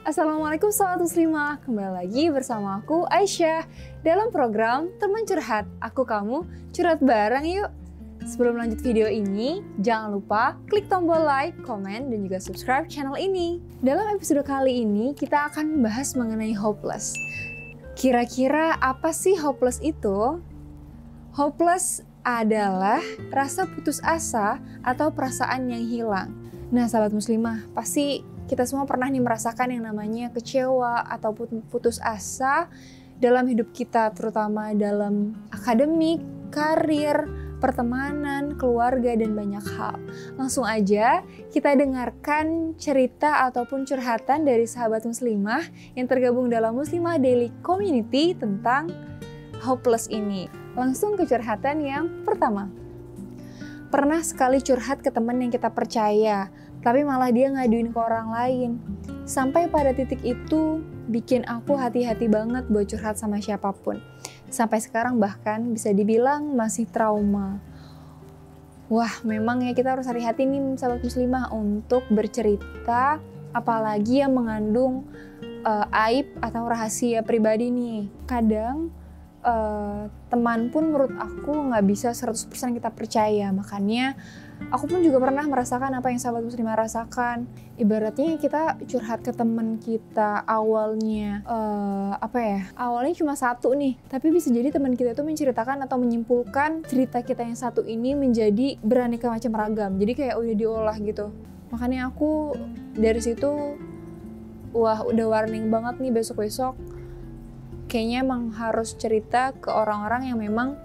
Assalamualaikum Sobat Muslimah, kembali lagi bersama aku Aisyah dalam program Teman Curhat. Aku kamu curhat bareng yuk. Sebelum lanjut video ini, jangan lupa klik tombol like, komen, dan juga subscribe channel ini. Dalam episode kali ini, kita akan membahas mengenai hopeless. Kira-kira apa sih hopeless itu? Hopeless adalah rasa putus asa atau perasaan yang hilang. Nah, sahabat muslimah, pasti kita semua pernah nih merasakan yang namanya kecewa ataupun putus asa dalam hidup kita, terutama dalam akademik, karir, pertemanan, keluarga, dan banyak hal. Langsung aja kita dengarkan cerita ataupun curhatan dari sahabat muslimah yang tergabung dalam Muslimah Daily Community tentang hopeless ini. Langsung ke curhatan yang pertama. Pernah sekali curhat ke teman yang kita percaya, tapi malah dia ngaduin ke orang lain. Sampai pada titik itu bikin aku hati-hati banget buat curhat sama siapapun. Sampai sekarang bahkan bisa dibilang masih trauma. Wah, memang ya kita harus hati-hati nih sahabat muslimah untuk bercerita, apalagi yang mengandung aib atau rahasia pribadi nih. Kadang teman pun menurut aku nggak bisa 100% kita percaya. Makanya aku pun juga pernah merasakan apa yang sahabat muslimah rasakan. Ibaratnya kita curhat ke teman kita awalnya awalnya cuma satu nih, tapi bisa jadi teman kita itu menceritakan atau menyimpulkan cerita kita yang satu ini menjadi beraneka macam ragam. Jadi kayak udah diolah gitu. Makanya aku dari situ udah warning banget nih, besok-besok kayaknya emang harus cerita ke orang-orang yang memang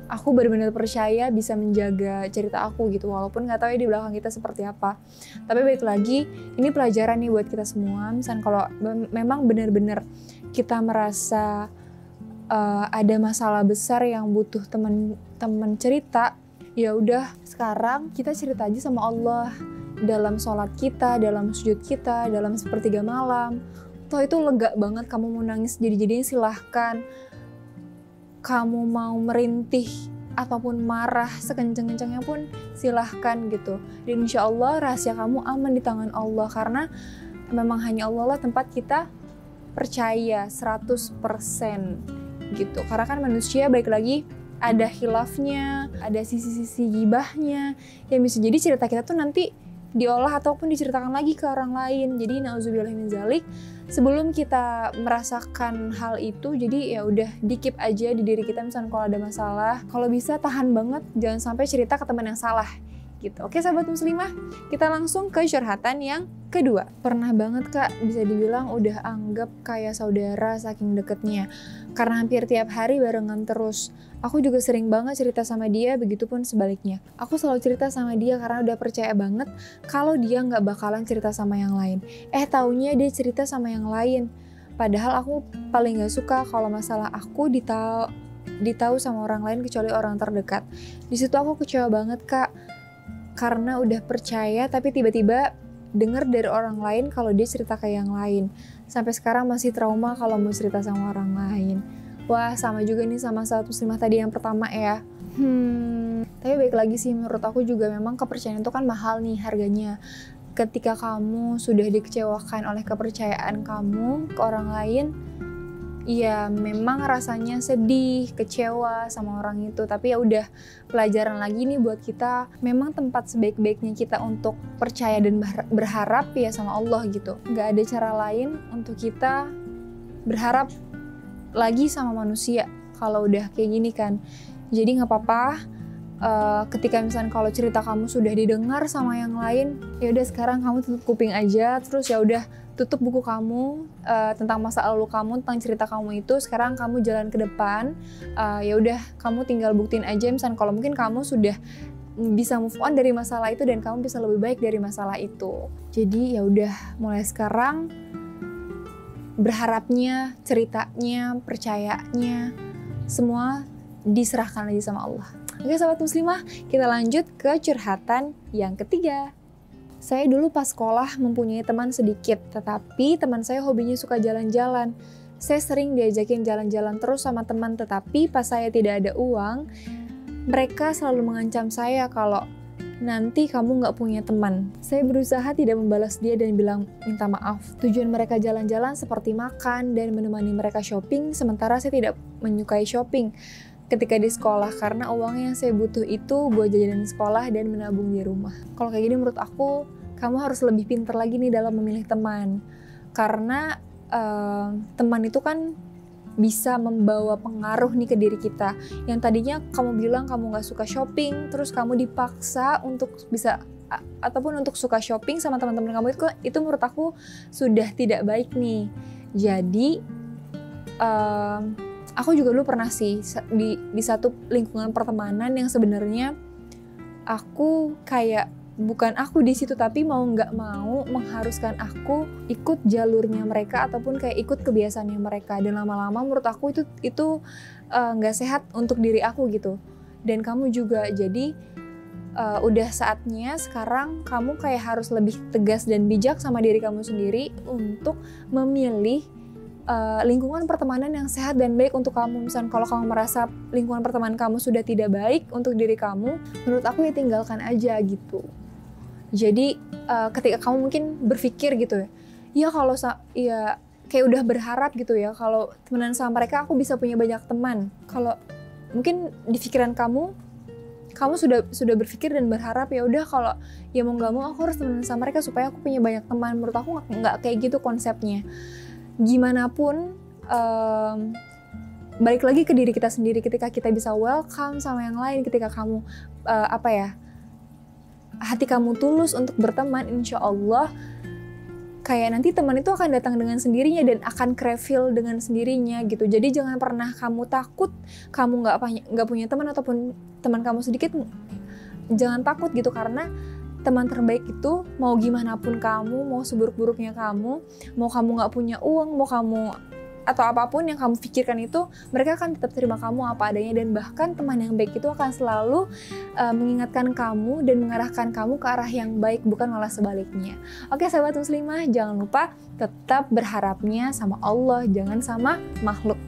aku benar-benar percaya bisa menjaga cerita aku gitu, walaupun nggak tahu ya di belakang kita seperti apa. Tapi balik lagi, ini pelajaran nih buat kita semua. Misalnya kalau memang benar-benar kita merasa ada masalah besar yang butuh teman cerita, ya udah sekarang kita cerita aja sama Allah dalam sholat kita, dalam sujud kita, dalam sepertiga malam. Toh itu lega banget, kamu mau nangis jadi-jadinya silahkan. Kamu mau merintih ataupun marah sekenceng-kencengnya pun silahkan gitu. Dan insya Allah rahasia kamu aman di tangan Allah, karena memang hanya Allah lah tempat kita percaya 100% gitu. Karena kan manusia balik lagi ada khilafnya, ada sisi-sisi gibahnya yang bisa jadi cerita kita tuh nanti diolah ataupun diceritakan lagi ke orang lain. Jadi nauzubillah min zalik, sebelum kita merasakan hal itu, jadi ya udah di-keep aja di diri kita. Misalnya kalau ada masalah, kalau bisa tahan banget, jangan sampai cerita ke teman yang salah gitu. Oke sahabat muslimah, kita langsung ke curhatan yang kedua. Pernah banget kak, bisa dibilang udah anggap kayak saudara saking deketnya, karena hampir tiap hari barengan terus. Aku juga sering banget cerita sama dia, begitupun sebaliknya. Aku selalu cerita sama dia karena udah percaya banget kalau dia nggak bakalan cerita sama yang lain. Taunya dia cerita sama yang lain. Padahal aku paling nggak suka kalau masalah aku ditahu sama orang lain kecuali orang terdekat. Di situ aku kecewa banget kak, karena udah percaya tapi tiba-tiba dengar dari orang lain kalau dia cerita ke yang lain. Sampai sekarang masih trauma kalau mau cerita sama orang lain. Wah, sama juga nih sama sahabat muslimah tadi yang pertama ya. Tapi baik lagi sih, menurut aku juga memang kepercayaan itu kan mahal nih harganya. Ketika kamu sudah dikecewakan oleh kepercayaan kamu ke orang lain, ya memang rasanya sedih, kecewa sama orang itu. Tapi ya udah pelajaran lagi nih buat kita. Memang tempat sebaik-baiknya kita untuk percaya dan berharap ya sama Allah gitu. Gak ada cara lain untuk kita berharap lagi sama manusia kalau udah kayak gini kan. Jadi gak apa-apa ketika misalnya kalau cerita kamu sudah didengar sama yang lain, ya udah sekarang kamu tutup kuping aja, terus ya udah tutup buku kamu tentang masa lalu kamu, tentang cerita kamu itu. Sekarang kamu jalan ke depan, ya udah kamu tinggal buktiin aja misalnya kalau mungkin kamu sudah bisa move on dari masalah itu dan kamu bisa lebih baik dari masalah itu. Jadi ya udah mulai sekarang berharapnya, ceritanya, percayanya, semua diserahkan lagi sama Allah. Oke sahabat muslimah, kita lanjut ke curhatan yang ketiga. Saya dulu pas sekolah mempunyai teman sedikit, tetapi teman saya hobinya suka jalan-jalan. Saya sering diajakin jalan-jalan terus sama teman, tetapi pas saya tidak ada uang, mereka selalu mengancam saya kalau nanti kamu nggak punya teman. Saya berusaha tidak membalas dia dan bilang minta maaf. Tujuan mereka jalan-jalan seperti makan dan menemani mereka shopping, sementara saya tidak menyukai shopping ketika di sekolah karena uang yang saya butuh itu buat jajan sekolah dan menabung di rumah. Kalau kayak gini menurut aku, kamu harus lebih pintar lagi nih dalam memilih teman. Karena teman itu kan bisa membawa pengaruh nih ke diri kita. Yang tadinya kamu bilang kamu gak suka shopping, terus kamu dipaksa untuk bisa ataupun untuk suka shopping sama teman-teman kamu itu menurut aku sudah tidak baik nih. Jadi aku juga dulu pernah sih di satu lingkungan pertemanan yang sebenarnya aku kayak bukan aku di situ, tapi mau nggak mau mengharuskan aku ikut jalurnya mereka ataupun kayak ikut kebiasaannya mereka, dan lama-lama menurut aku itu nggak sehat untuk diri aku gitu. Dan kamu juga, jadi udah saatnya sekarang kamu kayak harus lebih tegas dan bijak sama diri kamu sendiri untuk memilih lingkungan pertemanan yang sehat dan baik untuk kamu. Misalnya kalau kamu merasa lingkungan pertemanan kamu sudah tidak baik untuk diri kamu, menurut aku ya tinggalkan aja gitu. Jadi ketika kamu mungkin berpikir gitu ya kalau ya kayak udah berharap gitu ya kalau temenan sama mereka aku bisa punya banyak teman. Kalau mungkin di pikiran kamu sudah berpikir dan berharap ya udah kalau ya mau nggak mau aku harus temenan sama mereka supaya aku punya banyak teman. Menurut aku nggak kayak gitu konsepnya. Gimana pun balik lagi ke diri kita sendiri. Ketika kita bisa welcome sama yang lain, ketika kamu hati kamu tulus untuk berteman, insya Allah kayak nanti teman itu akan datang dengan sendirinya dan akan refill dengan sendirinya gitu. Jadi jangan pernah kamu takut kamu nggak punya teman ataupun teman kamu sedikit, jangan takut gitu, karena teman terbaik itu mau gimana pun kamu, mau seburuk-buruknya kamu, mau kamu nggak punya uang, mau kamu atau apapun yang kamu pikirkan itu, mereka akan tetap terima kamu apa adanya, dan bahkan teman yang baik itu akan selalu mengingatkan kamu dan mengarahkan kamu ke arah yang baik, bukan malah sebaliknya. Oke sahabat muslimah, jangan lupa tetap berharapnya sama Allah, jangan sama makhluk.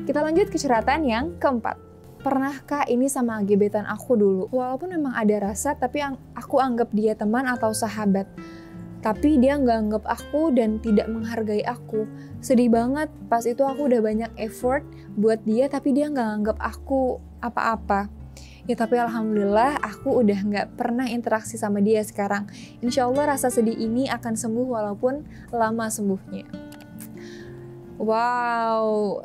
Kita lanjut ke curhatan yang keempat. Pernahkah ini sama gebetan aku dulu? Walaupun memang ada rasa, tapi aku anggap dia teman atau sahabat. Tapi dia nggak anggap aku dan tidak menghargai aku. Sedih banget, pas itu aku udah banyak effort buat dia, tapi dia nggak anggap aku apa-apa. Ya tapi alhamdulillah aku udah nggak pernah interaksi sama dia sekarang. Insya Allah rasa sedih ini akan sembuh walaupun lama sembuhnya. Wow,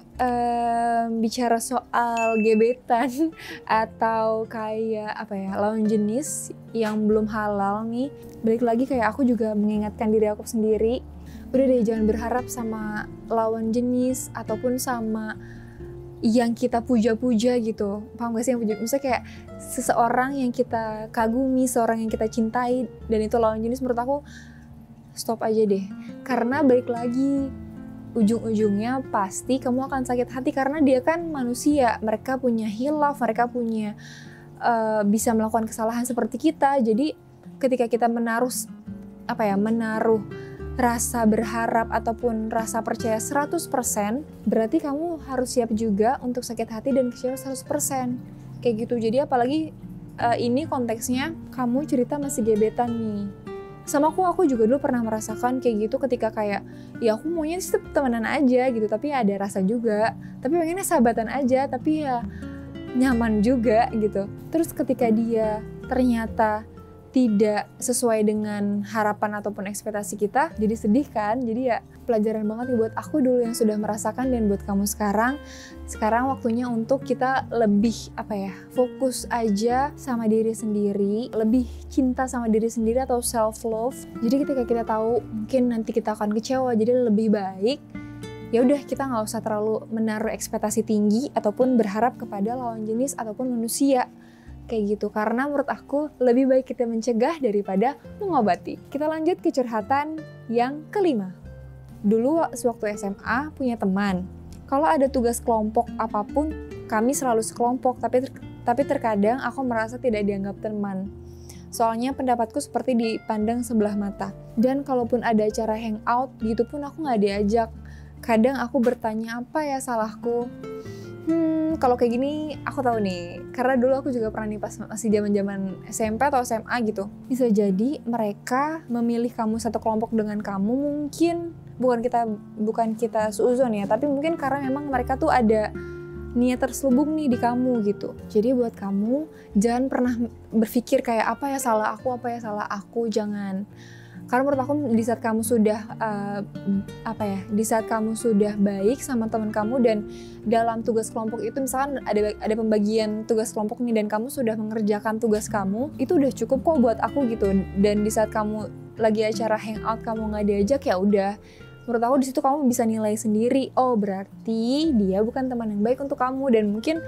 bicara soal gebetan atau kayak lawan jenis yang belum halal nih, balik lagi kayak aku juga mengingatkan diri aku sendiri, udah deh jangan berharap sama lawan jenis ataupun sama yang kita puja-puja gitu. Paham gak sih yang puja? Misalnya kayak seseorang yang kita kagumi, seorang yang kita cintai dan itu lawan jenis, menurut aku stop aja deh. Karena balik lagi ujung-ujungnya pasti kamu akan sakit hati karena dia kan manusia, mereka punya hilaf, mereka punya bisa melakukan kesalahan seperti kita. Jadi ketika kita menaruh rasa berharap ataupun rasa percaya 100%, berarti kamu harus siap juga untuk sakit hati dan kecewa 100%. Kayak gitu. Jadi apalagi ini konteksnya kamu cerita masih gebetan nih. Sama aku juga dulu pernah merasakan kayak gitu ketika kayak ya aku maunya sih temenan aja gitu, tapi ya ada rasa juga, tapi pengennya sahabatan aja, tapi ya nyaman juga gitu. Terus ketika dia ternyata tidak sesuai dengan harapan ataupun ekspektasi kita, jadi sedih kan. Jadi ya pelajaran banget nih buat aku dulu yang sudah merasakan, dan buat kamu sekarang waktunya untuk kita lebih fokus aja sama diri sendiri, lebih cinta sama diri sendiri atau self love. Jadi ketika kita tahu mungkin nanti kita akan kecewa, jadi lebih baik ya udah kita nggak usah terlalu menaruh ekspektasi tinggi ataupun berharap kepada lawan jenis ataupun manusia. Kayak gitu, karena menurut aku lebih baik kita mencegah daripada mengobati. Kita lanjut ke curhatan yang kelima. Dulu sewaktu SMA punya teman, kalau ada tugas kelompok apapun kami selalu sekelompok, tapi terkadang aku merasa tidak dianggap teman. Soalnya pendapatku seperti dipandang sebelah mata. Dan kalaupun ada acara hangout gitu pun aku nggak diajak. Kadang aku bertanya apa ya salahku. Kalau kayak gini aku tahu nih, karena dulu aku juga pernah nih pas masih zaman-zaman SMP atau SMA gitu. Bisa jadi mereka memilih kamu satu kelompok dengan kamu, mungkin bukan kita suuzon ya, tapi mungkin karena memang mereka tuh ada niat terselubung nih di kamu gitu. Jadi buat kamu jangan pernah berpikir kayak apa ya salah aku, jangan. Karena menurut aku di saat kamu sudah di saat kamu sudah baik sama teman kamu dan dalam tugas kelompok itu misalkan ada pembagian tugas kelompok nih dan kamu sudah mengerjakan tugas kamu, itu udah cukup kok buat aku gitu. Dan di saat kamu lagi acara hangout kamu nggak diajak, ya udah. Menurut aku di situ kamu bisa nilai sendiri, oh berarti dia bukan teman yang baik untuk kamu, dan mungkin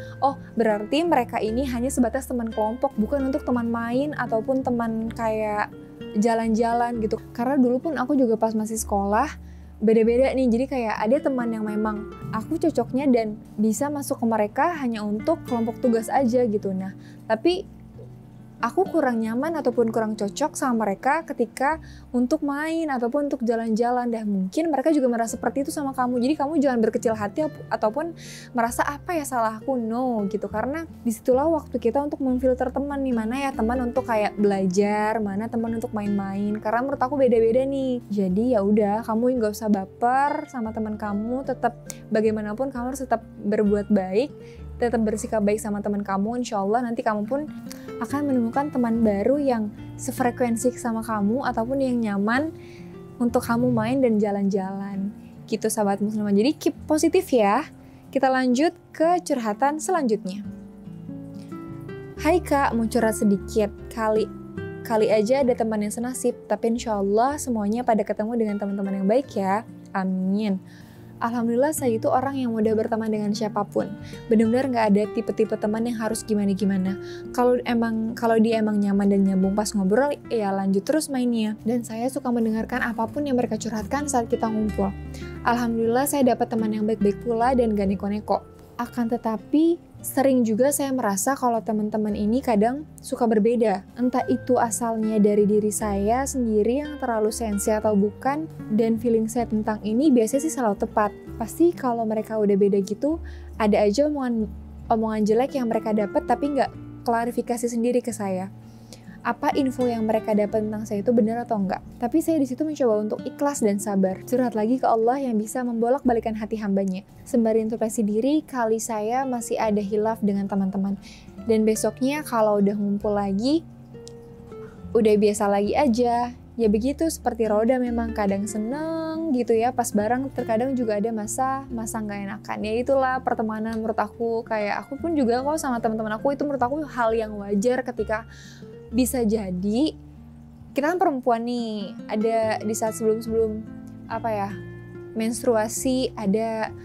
berarti mereka ini hanya sebatas teman kelompok, bukan untuk teman main ataupun teman kayak jalan-jalan gitu. Karena dulu pun aku juga pas masih sekolah beda-beda nih, jadi kayak ada teman yang memang aku cocoknya dan bisa masuk ke mereka hanya untuk kelompok tugas aja gitu. Nah, tapi aku kurang nyaman ataupun kurang cocok sama mereka ketika untuk main ataupun untuk jalan-jalan. Dan mungkin mereka juga merasa seperti itu sama kamu. Jadi kamu jangan berkecil hati ataupun merasa apa ya salah aku, no gitu. Karena disitulah waktu kita untuk memfilter teman nih, mana ya teman untuk kayak belajar, mana teman untuk main-main. Karena menurut aku beda-beda nih. Jadi ya udah, kamu nggak usah baper sama teman kamu. Tetap bagaimanapun kamu harus tetap berbuat baik, tetap bersikap baik sama teman kamu. Insya Allah nanti kamu pun akan menemukan teman baru yang sefrekuensi sama kamu ataupun yang nyaman untuk kamu main dan jalan-jalan. Gitu sahabat muslimah. Jadi keep positif ya. Kita lanjut ke curhatan selanjutnya. Hai kak, mau curhat sedikit. Kali aja ada teman yang senasib, tapi insya Allah semuanya pada ketemu dengan teman-teman yang baik ya. Amin. Alhamdulillah saya itu orang yang mudah berteman dengan siapapun. Benar-benar nggak ada tipe-tipe teman yang harus gimana-gimana. Kalau dia emang nyaman dan nyambung pas ngobrol, ya lanjut terus mainnya. Dan saya suka mendengarkan apapun yang mereka curhatkan saat kita ngumpul. Alhamdulillah saya dapat teman yang baik-baik pula dan gak neko-neko. Akan tetapi sering juga saya merasa kalau teman-teman ini kadang suka berbeda. Entah itu asalnya dari diri saya sendiri yang terlalu sensi atau bukan, dan feeling saya tentang ini biasanya sih selalu tepat. Pasti kalau mereka udah beda gitu, ada aja omongan jelek yang mereka dapat tapi nggak klarifikasi sendiri ke saya. Apa info yang mereka dapat tentang saya itu benar atau enggak. Tapi saya di situ mencoba untuk ikhlas dan sabar. Curhat lagi ke Allah yang bisa membolak-balikan hati hambanya. Sembari introspeksi diri, kali saya masih ada hilaf dengan teman-teman. Dan besoknya kalau udah ngumpul lagi, udah biasa lagi aja. Ya begitu, seperti roda memang kadang seneng gitu ya pas bareng, terkadang juga ada masa nggak enakan. Ya itulah pertemanan menurut aku. Kayak aku pun juga kok sama teman-teman aku, itu menurut aku hal yang wajar ketika bisa jadi kita kan perempuan nih, ada di saat sebelum menstruasi, ada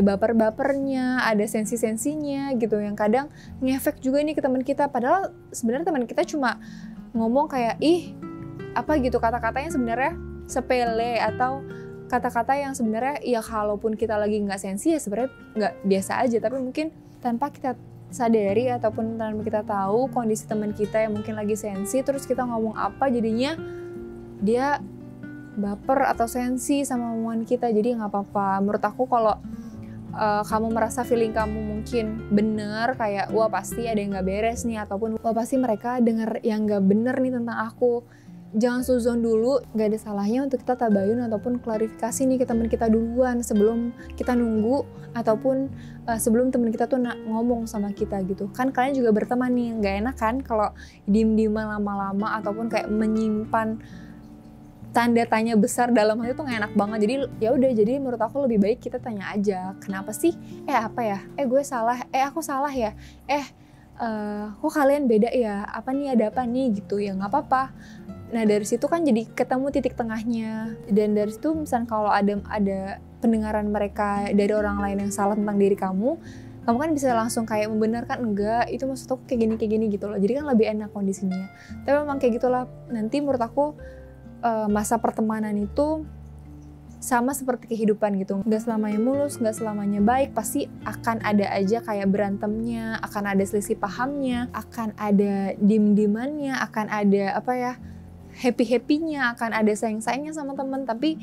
baper-bapernya, ada sensi-sensinya gitu yang kadang ngefek juga nih ke teman kita. Padahal sebenarnya teman kita cuma ngomong kayak kata-katanya sebenarnya sepele atau kata-kata yang sebenarnya ya kalaupun kita lagi nggak sensi ya sebenarnya nggak biasa aja, tapi mungkin tanpa kita sadari ataupun tanpa kita tahu kondisi teman kita yang mungkin lagi sensi, terus kita ngomong apa jadinya dia baper atau sensi sama omongan kita. Jadi nggak apa-apa. Menurut aku kalau kamu merasa feeling kamu mungkin bener, kayak wah pasti ada yang nggak beres nih, ataupun wah pasti mereka denger yang nggak bener nih tentang aku, jangan suzon dulu. Gak ada salahnya untuk kita tabayun ataupun klarifikasi nih ke teman kita duluan sebelum kita nunggu ataupun sebelum teman kita tuh ngomong sama kita gitu. Kan kalian juga berteman nih, gak enak kan kalau diem-dieman lama-lama ataupun kayak menyimpan tanda tanya besar dalam hati tuh gak enak banget. Jadi ya udah, jadi menurut aku lebih baik kita tanya aja, kenapa sih? Gue salah, aku salah ya? Kok kalian beda ya? Ada apa nih gitu ya, nggak apa-apa. Nah dari situ kan jadi ketemu titik tengahnya, dan dari situ misalnya kalau ada pendengaran mereka dari orang lain yang salah tentang diri kamu kan bisa langsung kayak membenarkan, enggak itu maksud aku kayak gini gitu loh. Jadi kan lebih enak kondisinya. Tapi memang kayak gitulah nanti menurut aku masa pertemanan itu sama seperti kehidupan gitu, nggak selamanya mulus, nggak selamanya baik, pasti akan ada aja kayak berantemnya, akan ada selisih pahamnya, akan ada dim-dimannya, akan ada happy-happynya, akan ada sayang-sayangnya sama teman. Tapi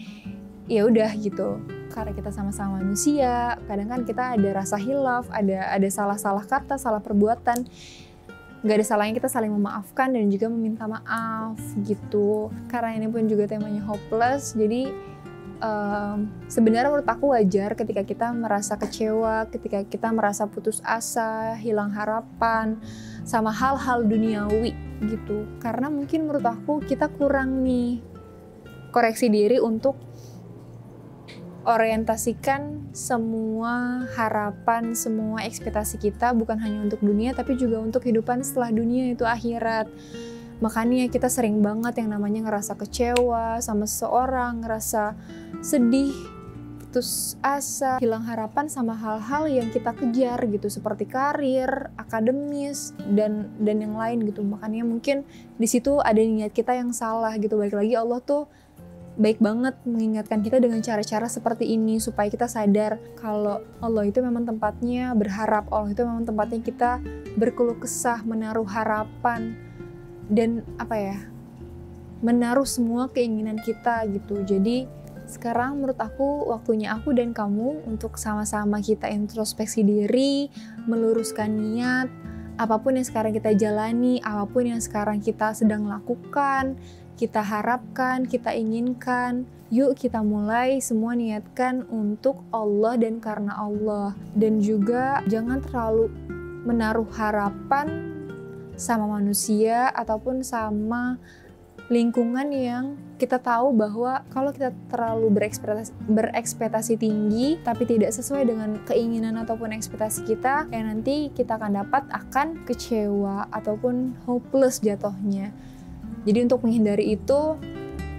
ya udah gitu, karena kita sama-sama manusia. Kadang kan kita ada rasa hilaf, ada salah-salah kata, salah perbuatan. Gak ada salahnya kita saling memaafkan dan juga meminta maaf gitu. Karena ini pun juga temanya hopeless, jadi sebenarnya menurut aku wajar ketika kita merasa kecewa, ketika kita merasa putus asa, hilang harapan sama hal-hal duniawi gitu. Karena mungkin menurut aku kita kurang nih koreksi diri untuk orientasikan semua harapan, semua ekspektasi kita bukan hanya untuk dunia tapi juga untuk kehidupan setelah dunia, itu akhirat. Makanya kita sering banget yang namanya ngerasa kecewa sama seseorang, ngerasa sedih, putus asa, hilang harapan sama hal-hal yang kita kejar gitu, seperti karir, akademis, dan yang lain gitu. Makanya mungkin di situ ada niat kita yang salah gitu. Balik lagi Allah tuh baik banget mengingatkan kita dengan cara-cara seperti ini supaya kita sadar kalau Allah itu memang tempatnya berharap, Allah itu memang tempatnya kita berkeluh kesah, menaruh harapan, dan menaruh semua keinginan kita gitu. Jadi sekarang menurut aku waktunya aku dan kamu untuk sama-sama kita introspeksi diri, meluruskan niat, apapun yang sekarang kita jalani, apapun yang sekarang kita sedang lakukan, kita harapkan, kita inginkan, yuk kita mulai semua niatkan untuk Allah dan karena Allah. Dan juga jangan terlalu menaruh harapan sama manusia ataupun sama lingkungan yang kita tahu bahwa kalau kita terlalu berekspektasi tinggi tapi tidak sesuai dengan keinginan ataupun ekspektasi kita, ya nanti kita akan kecewa ataupun hopeless jatuhnya. Jadi untuk menghindari itu,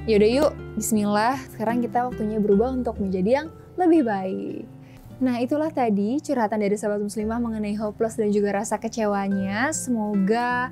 yaudah yuk bismillah, sekarang kita waktunya berubah untuk menjadi yang lebih baik. Nah, itulah tadi curhatan dari sahabat muslimah mengenai hopeless dan juga rasa kecewanya. Semoga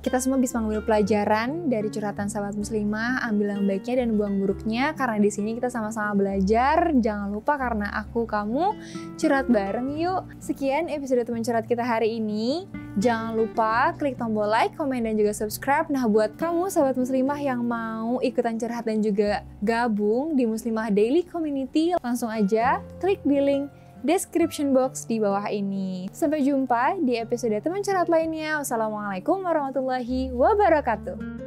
kita semua bisa mengambil pelajaran dari curhatan sahabat muslimah, ambil yang baiknya dan buang buruknya, karena di sini kita sama-sama belajar. Jangan lupa karena aku kamu curhat bareng yuk. Sekian episode teman curhat kita hari ini. Jangan lupa klik tombol like, komen, dan juga subscribe. Nah, buat kamu sahabat muslimah yang mau ikutan curhat dan juga gabung di Muslimah Daily Community, langsung aja klik di link description box di bawah ini. Sampai jumpa di episode teman curhat lainnya. Wassalamualaikum warahmatullahi wabarakatuh.